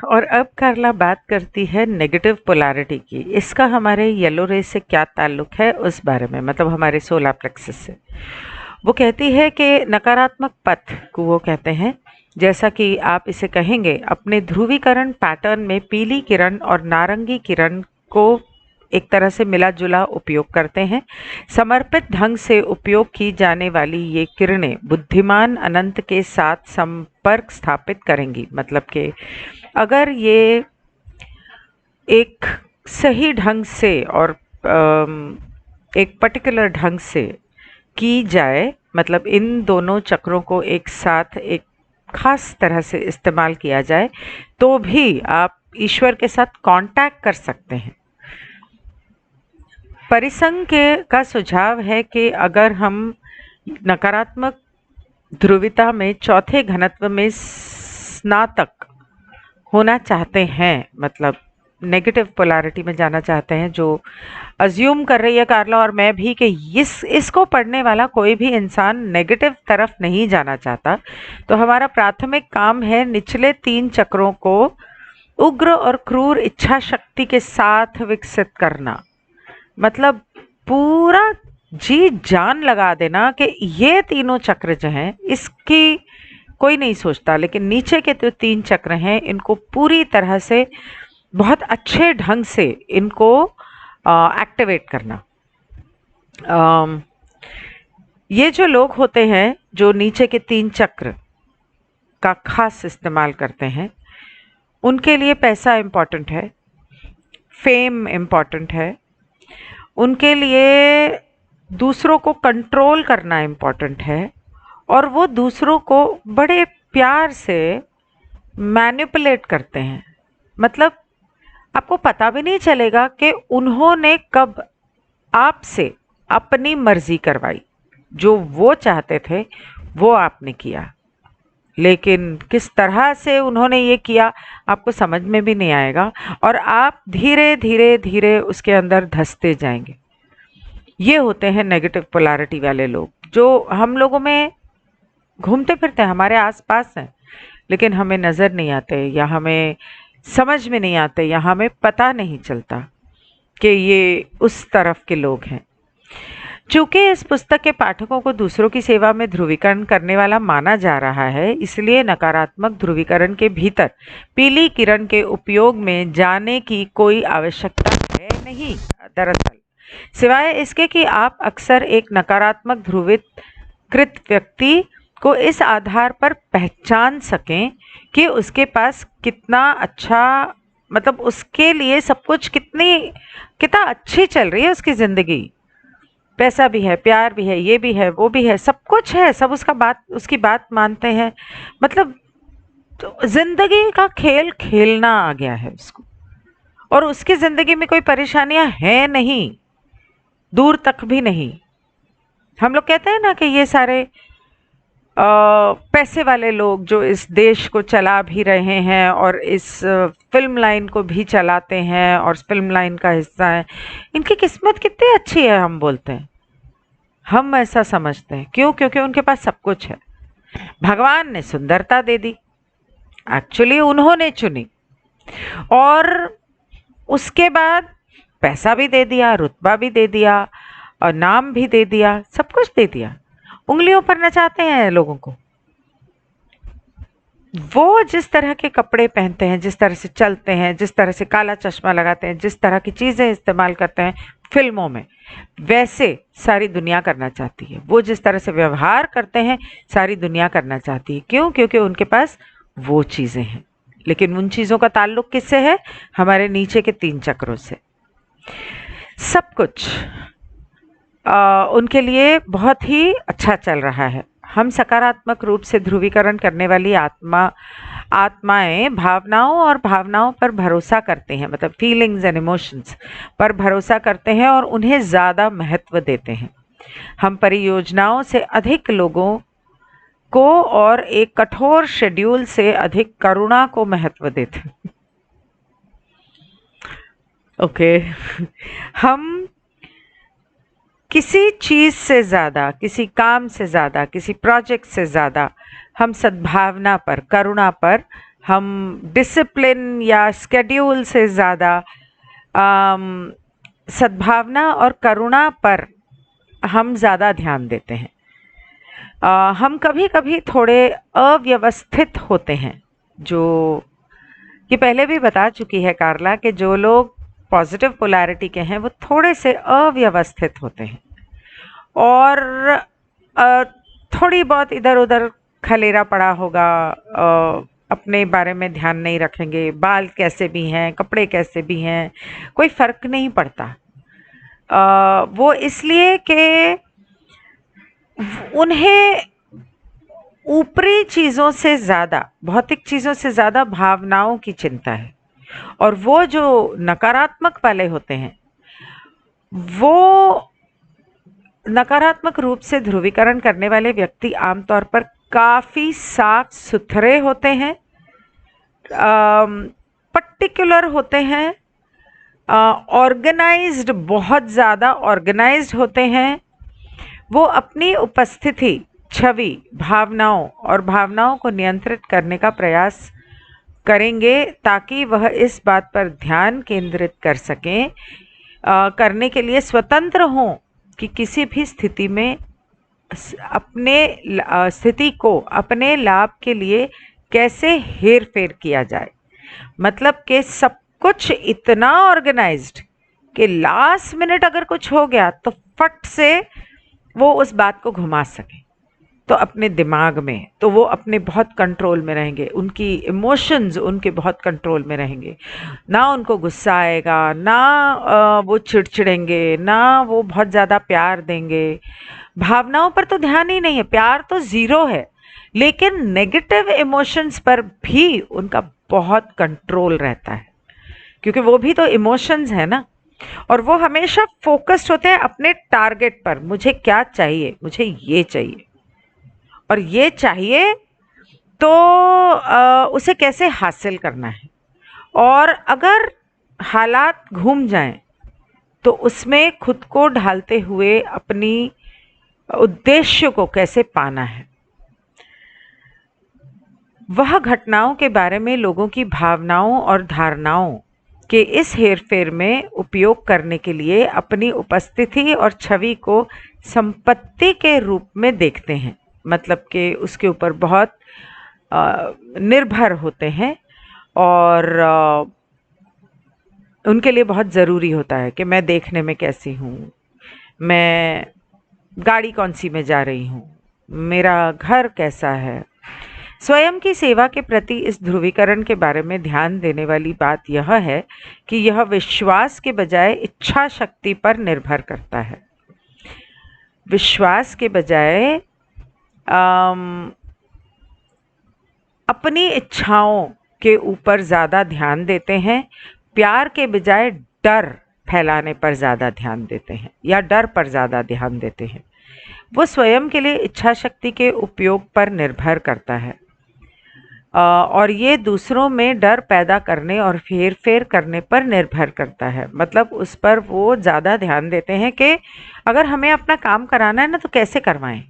और अब कार्ला बात करती है नेगेटिव पोलैरिटी की। इसका हमारे येलो रेस से क्या ताल्लुक है उस बारे में, मतलब हमारे सोलर प्लेक्सस से। वो कहती है कि नकारात्मक पथ को वो कहते हैं, जैसा कि आप इसे कहेंगे, अपने ध्रुवीकरण पैटर्न में पीली किरण और नारंगी किरण को एक तरह से मिला जुला उपयोग करते हैं। समर्पित ढंग से उपयोग की जाने वाली ये किरणें बुद्धिमान अनंत के साथ संपर्क स्थापित करेंगी। मतलब कि अगर ये एक सही ढंग से और एक पर्टिकुलर ढंग से की जाए, मतलब इन दोनों चक्रों को एक साथ एक खास तरह से इस्तेमाल किया जाए, तो भी आप ईश्वर के साथ कांटेक्ट कर सकते हैं। परिसंघ का सुझाव है कि अगर हम नकारात्मक ध्रुवीयता में चौथे घनत्व में स्नातक होना चाहते हैं, मतलब नेगेटिव पोलैरिटी में जाना चाहते हैं, जो अज्यूम कर रही है कार्ला और मैं भी कि इसको पढ़ने वाला कोई भी इंसान नेगेटिव तरफ नहीं जाना चाहता, तो हमारा प्राथमिक काम है निचले 3 चक्रों को उग्र और क्रूर इच्छा शक्ति के साथ विकसित करना। मतलब पूरा जी जान लगा देना कि ये तीनों चक्र जो हैं, इसकी कोई नहीं सोचता, लेकिन नीचे के जो 3 चक्र हैं इनको पूरी तरह से बहुत अच्छे ढंग से इनको एक्टिवेट करना। ये जो लोग होते हैं जो नीचे के 3 चक्र का खास इस्तेमाल करते हैं, उनके लिए पैसा इम्पॉर्टेंट है, फेम इम्पॉर्टेंट है, उनके लिए दूसरों को कंट्रोल करना इम्पॉर्टेंट है, और वो दूसरों को बड़े प्यार से मैनिपुलेट करते हैं। मतलब आपको पता भी नहीं चलेगा कि उन्होंने कब आपसे अपनी मर्जी करवाई। जो वो चाहते थे वो आपने किया, लेकिन किस तरह से उन्होंने ये किया आपको समझ में भी नहीं आएगा, और आप धीरे धीरे धीरे उसके अंदर धंसते जाएंगे। ये होते हैं नेगेटिव पोलैरिटी वाले लोग, जो हम लोगों में घूमते फिरते हैं, हमारे आसपास हैं, लेकिन हमें नज़र नहीं आते, या हमें समझ में नहीं आते, या हमें पता नहीं चलता कि ये उस तरफ के लोग हैं। चूँकि इस पुस्तक के पाठकों को दूसरों की सेवा में ध्रुवीकरण करने वाला माना जा रहा है, इसलिए नकारात्मक ध्रुवीकरण के भीतर पीली किरण के उपयोग में जाने की कोई आवश्यकता है नहीं। दरअसल सिवाय इसके कि आप अक्सर एक नकारात्मक ध्रुवीकृत व्यक्ति को इस आधार पर पहचान सकें कि उसके पास कितना अच्छा, मतलब उसके लिए सब कुछ कितना अच्छी चल रही है उसकी ज़िंदगी। पैसा भी है, प्यार भी है, ये भी है, वो भी है, सब कुछ है, सब उसकी बात मानते हैं। मतलब तो ज़िंदगी का खेल खेलना आ गया है उसको, और उसकी ज़िंदगी में कोई परेशानियां हैं नहीं, दूर तक भी नहीं। हम लोग कहते हैं ना कि ये सारे पैसे वाले लोग जो इस देश को चला भी रहे हैं और इस फिल्म लाइन को भी चलाते हैं और फिल्म लाइन का हिस्सा हैं, इनकी किस्मत कितनी अच्छी है हम बोलते हैं, हम ऐसा समझते हैं। क्यों? क्योंकि उनके पास सब कुछ है। भगवान ने सुंदरता दे दी, एक्चुअली उन्होंने चुनी, और उसके बाद पैसा भी दे दिया, रुतबा भी दे दिया, और नाम भी दे दिया, सब कुछ दे दिया। उंगलियों पर नचाते हैं लोगों को। वो जिस तरह के कपड़े पहनते हैं, जिस तरह से चलते हैं, जिस तरह से काला चश्मा लगाते हैं, जिस तरह की चीज़ें इस्तेमाल करते हैं फिल्मों में, वैसे सारी दुनिया करना चाहती है। वो जिस तरह से व्यवहार करते हैं सारी दुनिया करना चाहती है। क्यों? क्योंकि उनके पास वो चीज़ें हैं। लेकिन उन चीज़ों का ताल्लुक किससे है? हमारे नीचे के 3 चक्रों से। सब कुछ उनके लिए बहुत ही अच्छा चल रहा है। हम सकारात्मक रूप से ध्रुवीकरण करने वाली आत्माएं भावनाओं पर भरोसा करते हैं, मतलब फीलिंग्स एंड इमोशंस पर भरोसा करते हैं और उन्हें ज़्यादा महत्व देते हैं। हम परियोजनाओं से अधिक लोगों को और एक कठोर शेड्यूल से अधिक करुणा को महत्व देते हैं। ओके हम किसी चीज़ से ज़्यादा, किसी काम से ज़्यादा, किसी प्रोजेक्ट से ज़्यादा हम सद्भावना पर, करुणा पर हम डिसिप्लिन या स्केड्यूल से ज़्यादा सद्भावना और करुणा पर हम ज़्यादा ध्यान देते हैं। हम कभी-कभी थोड़े अव्यवस्थित होते हैं, जो ये पहले भी बता चुकी है कार्ला कि जो लोग पॉजिटिव पोलैरिटी के हैं वो थोड़े से अव्यवस्थित होते हैं और थोड़ी बहुत इधर उधर खलेरा पड़ा होगा, अपने बारे में ध्यान नहीं रखेंगे, बाल कैसे भी हैं, कपड़े कैसे भी हैं, कोई फ़र्क नहीं पड़ता। वो इसलिए कि उन्हें ऊपरी चीज़ों से ज़्यादा, भौतिक चीज़ों से ज़्यादा भावनाओं की चिंता है। और वो जो नकारात्मक वाले होते हैं वो नकारात्मक रूप से ध्रुवीकरण करने वाले व्यक्ति आमतौर पर काफ़ी साफ सुथरे होते हैं, पर्टिकुलर होते हैं, ऑर्गेनाइज्ड, बहुत ज़्यादा ऑर्गेनाइज्ड होते हैं। वो अपनी उपस्थिति, छवि, भावनाओं को नियंत्रित करने का प्रयास करेंगे ताकि वह इस बात पर ध्यान केंद्रित कर सकें, करने के लिए स्वतंत्र हों कि किसी भी स्थिति में अपने स्थिति को अपने लाभ के लिए कैसे हेर फेर किया जाए। मतलब कि सब कुछ इतना ऑर्गेनाइज्ड कि लास्ट मिनट अगर कुछ हो गया तो फट से वो उस बात को घुमा सके। तो अपने दिमाग में तो वो अपने बहुत कंट्रोल में रहेंगे, उनकी इमोशंस उनके बहुत कंट्रोल में रहेंगे, ना उनको गुस्सा आएगा, ना वो चिड़चिड़ेंगे, ना वो बहुत ज़्यादा प्यार देंगे। भावनाओं पर तो ध्यान ही नहीं है, प्यार तो ज़ीरो है, लेकिन नेगेटिव इमोशंस पर भी उनका बहुत कंट्रोल रहता है, क्योंकि वो भी तो इमोशंस है ना। और वो हमेशा फोकस्ड होते हैं अपने टारगेट पर, मुझे क्या चाहिए, मुझे ये चाहिए और ये चाहिए तो उसे कैसे हासिल करना है। और अगर हालात घूम जाएं तो उसमें खुद को ढालते हुए अपनी उद्देश्य को कैसे पाना है। वह घटनाओं के बारे में लोगों की भावनाओं और धारणाओं के इस हेरफेर में उपयोग करने के लिए अपनी उपस्थिति और छवि को संपत्ति के रूप में देखते हैं। मतलब कि उसके ऊपर बहुत निर्भर होते हैं और उनके लिए बहुत ज़रूरी होता है कि मैं देखने में कैसी हूँ, मैं गाड़ी कौन सी में जा रही हूँ, मेरा घर कैसा है। स्वयं की सेवा के प्रति इस ध्रुवीकरण के बारे में ध्यान देने वाली बात यह है कि यह विश्वास के बजाय इच्छा शक्ति पर निर्भर करता है। विश्वास के बजाय अपनी इच्छाओं के ऊपर ज़्यादा ध्यान देते हैं, प्यार के बजाय डर फैलाने पर ज़्यादा ध्यान देते हैं या डर पर ज़्यादा ध्यान देते हैं। वो स्वयं के लिए इच्छा शक्ति के उपयोग पर निर्भर करता है और ये दूसरों में डर पैदा करने और फेर फेर करने पर निर्भर करता है। मतलब उस पर वो ज़्यादा ध्यान देते हैं कि अगर हमें अपना काम कराना है ना तो कैसे करवाएं।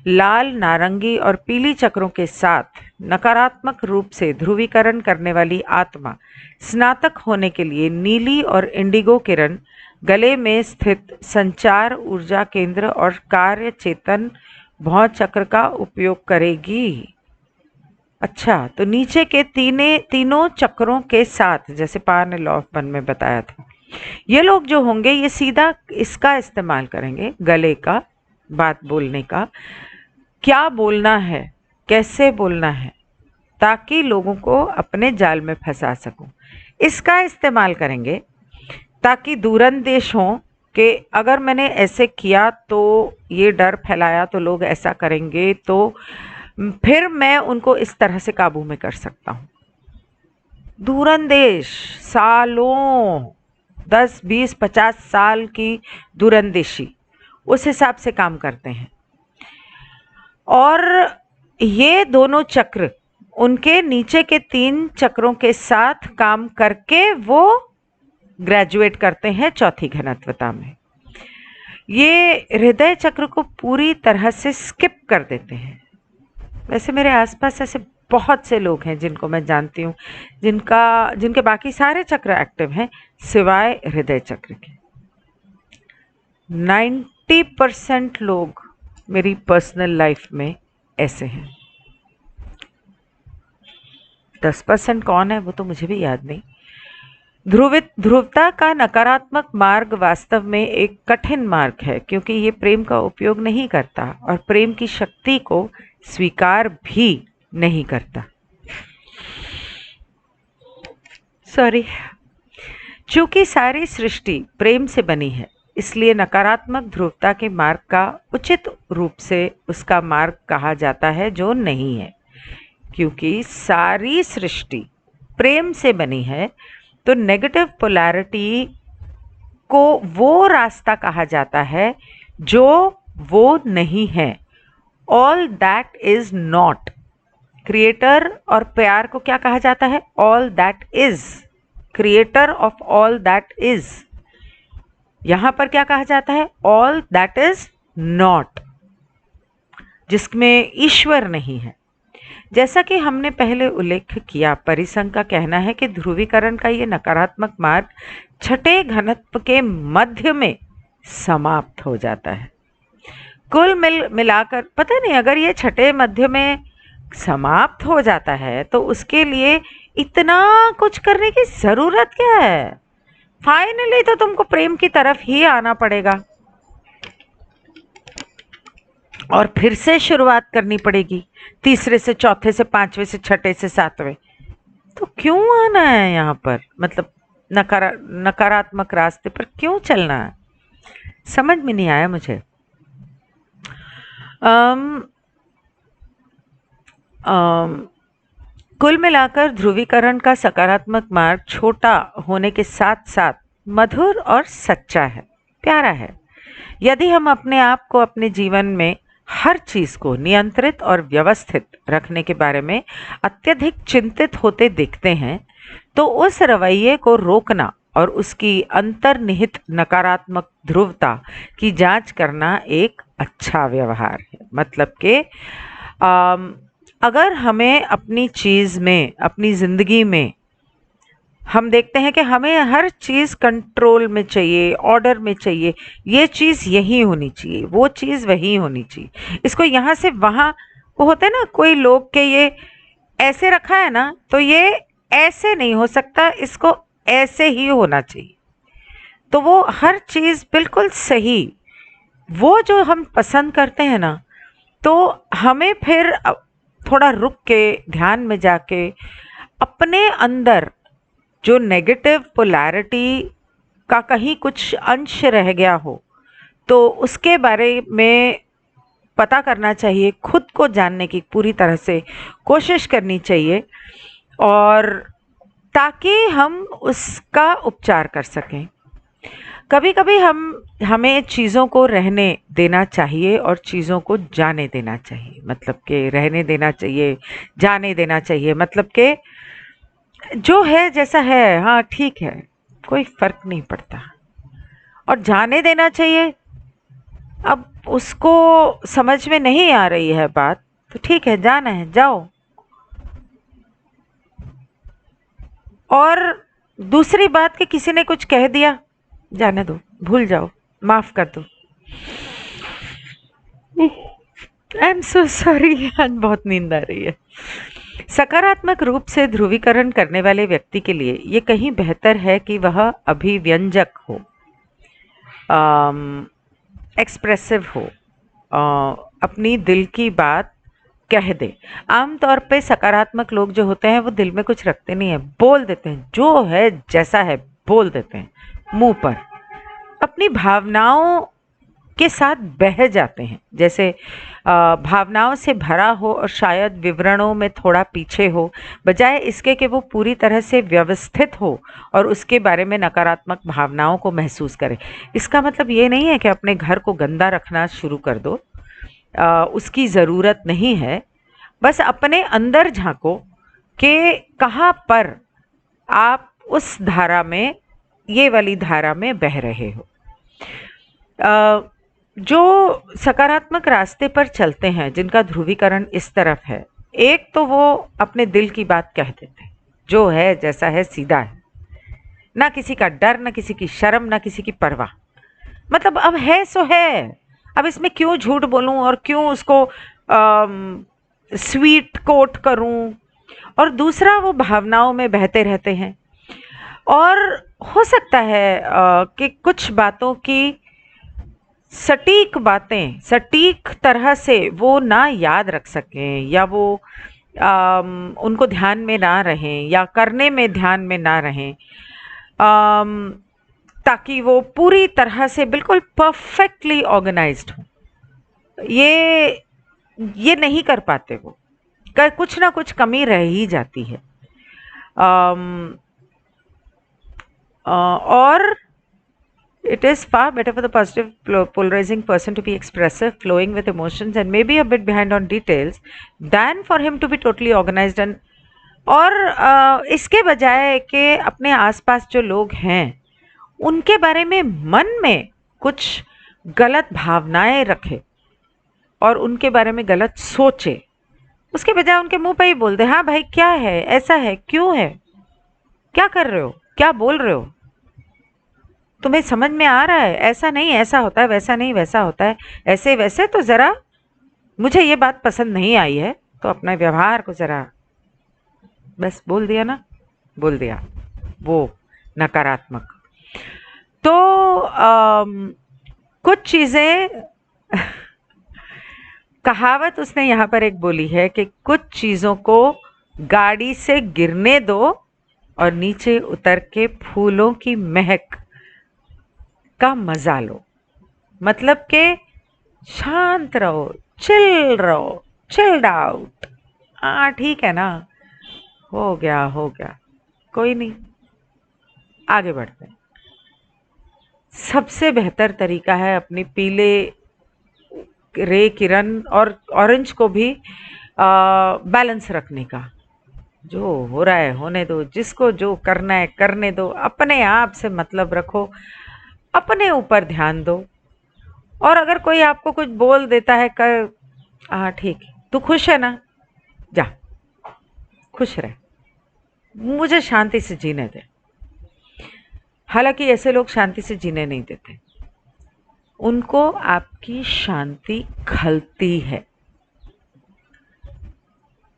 लाल, नारंगी और पीली चक्रों के साथ नकारात्मक रूप से ध्रुवीकरण करने वाली आत्मा स्नातक होने के लिए नीली और इंडिगो किरण गले में स्थित संचार ऊर्जा केंद्र और कार्य चेतन भौं चक्र का उपयोग करेगी। अच्छा, तो नीचे के तीनों चक्रों के साथ, जैसे पार ने लॉ ऑफ वन में बताया था, ये लोग जो होंगे ये सीधा इसका इस्तेमाल करेंगे, गले का, बात बोलने का, क्या बोलना है, कैसे बोलना है, ताकि लोगों को अपने जाल में फंसा सकूं। इसका इस्तेमाल करेंगे ताकि दूरंदेश हों कि अगर मैंने ऐसे किया तो ये डर फैलाया तो लोग ऐसा करेंगे, तो फिर मैं उनको इस तरह से काबू में कर सकता हूँ। दूरंदेश, सालों, 10, 20, 50 साल की दूरंदेशी, उस हिसाब से काम करते हैं। और ये दोनों चक्र उनके नीचे के 3 चक्रों के साथ काम करके वो ग्रेजुएट करते हैं चौथी घनत्वता में। ये हृदय चक्र को पूरी तरह से स्किप कर देते हैं। वैसे मेरे आसपास ऐसे बहुत से लोग हैं जिनको मैं जानती हूँ जिनके बाकी सारे चक्र एक्टिव हैं सिवाय हृदय चक्र के। 90% लोग मेरी पर्सनल लाइफ में ऐसे हैं। 10% कौन है वो तो मुझे भी याद नहीं। ध्रुवता का नकारात्मक मार्ग वास्तव में एक कठिन मार्ग है क्योंकि ये प्रेम का उपयोग नहीं करता और प्रेम की शक्ति को स्वीकार भी नहीं करता। सॉरी। चूंकि सारी सृष्टि प्रेम से बनी है इसलिए नकारात्मक ध्रुवता के मार्ग का उचित रूप से उसका मार्ग कहा जाता है जो नहीं है। क्योंकि सारी सृष्टि प्रेम से बनी है तो नेगेटिव पोलैरिटी को वो रास्ता कहा जाता है जो वो नहीं है। All that is not. Creator और प्यार को क्या कहा जाता है? All that is. Creator of all that is. यहां पर क्या कहा जाता है? ऑल दैट इज नॉट, जिसमें ईश्वर नहीं है। जैसा कि हमने पहले उल्लेख किया, परिसंघ का कहना है कि ध्रुवीकरण का ये नकारात्मक मार्ग छठे घनत्व के मध्य में समाप्त हो जाता है। कुल मिलाकर पता नहीं, अगर ये छठे मध्य में समाप्त हो जाता है तो उसके लिए इतना कुछ करने की जरूरत क्या है? फाइनली तो तुमको प्रेम की तरफ ही आना पड़ेगा और फिर से शुरुआत करनी पड़ेगी, तीसरे से चौथे से पांचवें से छठे से सातवें। तो क्यों आना है यहाँ पर? मतलब नकारात्मक रास्ते पर क्यों चलना है? समझ में नहीं आया मुझे। कुल मिलाकर ध्रुवीकरण का सकारात्मक मार्ग छोटा होने के साथ साथ मधुर और सच्चा है, प्यारा है। यदि हम अपने आप को अपने जीवन में हर चीज को नियंत्रित और व्यवस्थित रखने के बारे में अत्यधिक चिंतित होते दिखते हैं तो उस रवैये को रोकना और उसकी अंतर्निहित नकारात्मक ध्रुवता की जांच करना एक अच्छा व्यवहार है। मतलब कि अगर हमें अपनी चीज में, अपनी जिंदगी में हम देखते हैं कि हमें हर चीज कंट्रोल में चाहिए, ऑर्डर में चाहिए, ये चीज यही होनी चाहिए, वो चीज वही होनी चाहिए, इसको यहाँ से वहां, वो होते हैं ना कोई लोग के ये ऐसे रखा है ना तो ये ऐसे नहीं हो सकता, इसको ऐसे ही होना चाहिए। तो वो हर चीज बिल्कुल सही, वो जो हम पसंद करते हैं ना, तो हमें फिर थोड़ा रुक के ध्यान में जाके अपने अंदर जो नेगेटिव पोलैरिटी का कहीं कुछ अंश रह गया हो तो उसके बारे में पता करना चाहिए, खुद को जानने की पूरी तरह से कोशिश करनी चाहिए और ताकि हम उसका उपचार कर सकें। कभी कभी हमें चीज़ों को रहने देना चाहिए और चीज़ों को जाने देना चाहिए। मतलब कि रहने देना चाहिए, जाने देना चाहिए, मतलब कि जो है जैसा है, हाँ ठीक है, कोई फर्क नहीं पड़ता। और जाने देना चाहिए, अब उसको समझ में नहीं आ रही है बात तो ठीक है, जाना है जाओ। और दूसरी बात कि किसी ने कुछ कह दिया, जाने दो, भूल जाओ, माफ कर दो। आई एम सो सॉरी, आज बहुत नींद आ रही है। सकारात्मक रूप से ध्रुवीकरण करने वाले व्यक्ति के लिए ये कहीं बेहतर है कि वह अभिव्यंजक हो, एक्सप्रेसिव हो, अपनी दिल की बात कह दे। आमतौर पे सकारात्मक लोग जो होते हैं वो दिल में कुछ रखते नहीं है, बोल देते हैं, जो है जैसा है बोल देते हैं, मुंह पर अपनी भावनाओं के साथ बह जाते हैं। जैसे भावनाओं से भरा हो और शायद विवरणों में थोड़ा पीछे हो, बजाय इसके कि वो पूरी तरह से व्यवस्थित हो और उसके बारे में नकारात्मक भावनाओं को महसूस करे। इसका मतलब ये नहीं है कि अपने घर को गंदा रखना शुरू कर दो, उसकी ज़रूरत नहीं है। बस अपने अंदर झांको कि कहाँ पर आप उस धारा में, ये वाली धारा में बह रहे हो। जो सकारात्मक रास्ते पर चलते हैं, जिनका ध्रुवीकरण इस तरफ है, एक तो वो अपने दिल की बात कह देते हैं, जो है जैसा है सीधा है, ना किसी का डर, ना किसी की शर्म, ना किसी की परवाह। मतलब अब है सो है, अब इसमें क्यों झूठ बोलूं और क्यों उसको स्वीट कोट करूं। और दूसरा, वो भावनाओं में बहते रहते हैं और हो सकता है कि कुछ बातों की सटीक बातें सटीक तरह से वो ना याद रख सकें, या वो उनको ध्यान में ना रहें, या करने में ध्यान में ना रहें, ताकि वो पूरी तरह से बिल्कुल परफेक्टली ऑर्गेनाइज्ड हो। ये नहीं कर पाते वो, कुछ ना कुछ कमी रह ही जाती है। और it is far better for the positive polarizing person to be expressive, flowing with emotions and maybe a bit behind on details than for him to be totally organized and और इसके बजाय कि अपने आसपास जो लोग हैं उनके बारे में मन में कुछ गलत भावनाएं रखे और उनके बारे में गलत सोचे, उसके बजाय उनके मुंह पे ही बोल दे, हाँ भाई क्या है, ऐसा है, क्यों है, क्या कर रहे हो, क्या बोल रहे हो, तुम्हें समझ में आ रहा है, ऐसा नहीं ऐसा होता है, वैसा नहीं वैसा होता है, ऐसे वैसे, तो ज़रा मुझे ये बात पसंद नहीं आई है, तो अपने व्यवहार को ज़रा, बस बोल दिया ना, बोल दिया वो नकारात्मक। तो कुछ चीज़ें कहावत उसने यहाँ पर एक बोली है कि कुछ चीज़ों को गाड़ी से गिरने दो और नीचे उतर के फूलों की महक का मजा लो। मतलब के शांत रहो, चिल रहो, चिल्ड आउट। हाँ ठीक है ना, हो गया, कोई नहीं, आगे बढ़ते हैं। सबसे बेहतर तरीका है अपनी पीले रे किरण और ऑरेंज को भी बैलेंस रखने का। जो हो रहा है होने दो, जिसको जो करना है करने दो, अपने आप से मतलब रखो, अपने ऊपर ध्यान दो। और अगर कोई आपको कुछ बोल देता है कर, हाँ ठीक है, तू खुश है ना, जा खुश रह, मुझे शांति से जीने दे। हालांकि ऐसे लोग शांति से जीने नहीं देते, उनको आपकी शांति खलती है।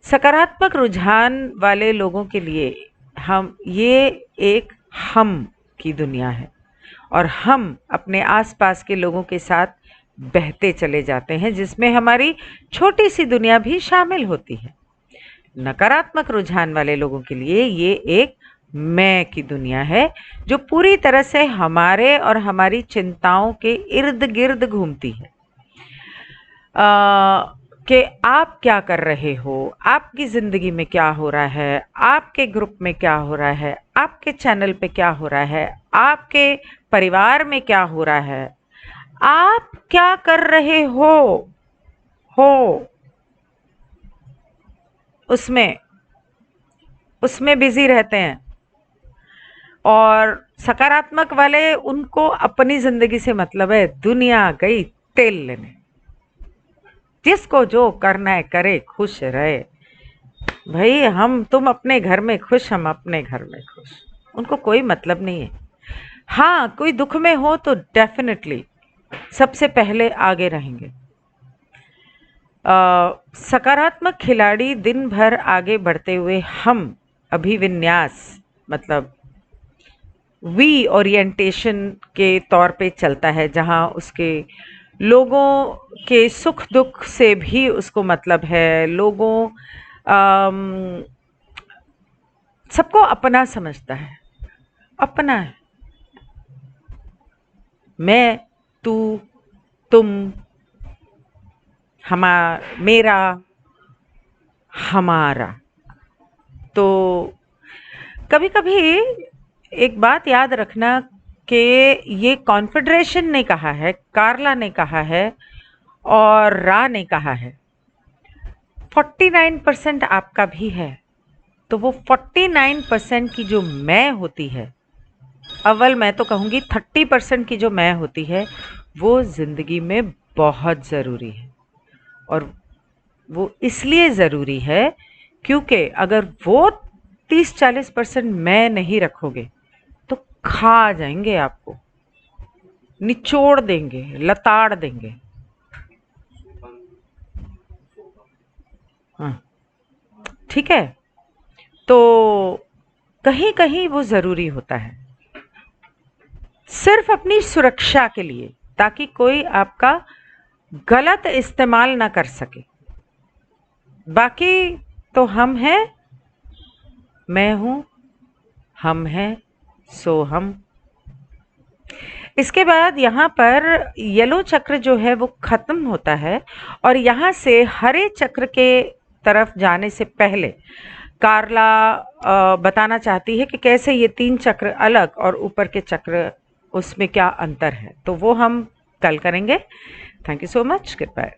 सकारात्मक रुझान वाले लोगों के लिए ये एक हम की दुनिया है और हम अपने आसपास के लोगों के साथ बहते चले जाते हैं, जिसमें हमारी छोटी सी दुनिया भी शामिल होती है। नकारात्मक रुझान वाले लोगों के लिए ये एक मैं की दुनिया है, जो पूरी तरह से हमारे और हमारी चिंताओं के इर्द गिर्द घूमती है। कि आप क्या कर रहे हो, आपकी ज़िंदगी में क्या हो रहा है, आपके ग्रुप में क्या हो रहा है, आपके चैनल पे क्या हो रहा है, आपके परिवार में क्या हो रहा है, आप क्या कर रहे हो उसमें बिजी रहते हैं। और सकारात्मक वाले, उनको अपनी ज़िंदगी से मतलब है, दुनिया गई तेल लेने, जिसको जो करना है करे, खुश रहे भाई। तुम अपने घर में खुश, हम अपने घर में खुश, उनको कोई मतलब नहीं है। हाँ, कोई दुख में हो तो डेफिनेटली सबसे पहले आगे रहेंगे। सकारात्मक खिलाड़ी दिन भर आगे बढ़ते हुए हम अभिविन्यास मतलब वी ओरिएंटेशन के तौर पे चलता है, जहाँ उसके लोगों के सुख दुख से भी उसको मतलब है। लोगों सबको अपना समझता है, अपना है, मैं, तू, तुम, मेरा, हमारा। तो कभी कभी एक बात याद रखना कि ये कॉन्फेडरेशन ने कहा है, कार्ला ने कहा है और रा ने कहा है, 49% आपका भी है। तो वो 49% की जो मैं होती है, अव्वल मैं तो कहूँगी 30% की जो मैं होती है, वो ज़िंदगी में बहुत ज़रूरी है। और वो इसलिए ज़रूरी है क्योंकि अगर वो 30-40% मैं नहीं रखोगे तो खा जाएंगे आपको, निचोड़ देंगे, लताड़ देंगे। हाँ, ठीक है। तो कहीं कहीं वो ज़रूरी होता है सिर्फ अपनी सुरक्षा के लिए, ताकि कोई आपका गलत इस्तेमाल ना कर सके। बाकी तो हम हैं, मैं हूं, हम हैं, सो हम। इसके बाद यहाँ पर येलो चक्र जो है वो खत्म होता है और यहाँ से हरे चक्र के तरफ जाने से पहले कार्ला बताना चाहती है कि कैसे ये 3 चक्र अलग और ऊपर के चक्र उसमें क्या अंतर है। तो वो हम कल करेंगे। Thank you so much. Good bye.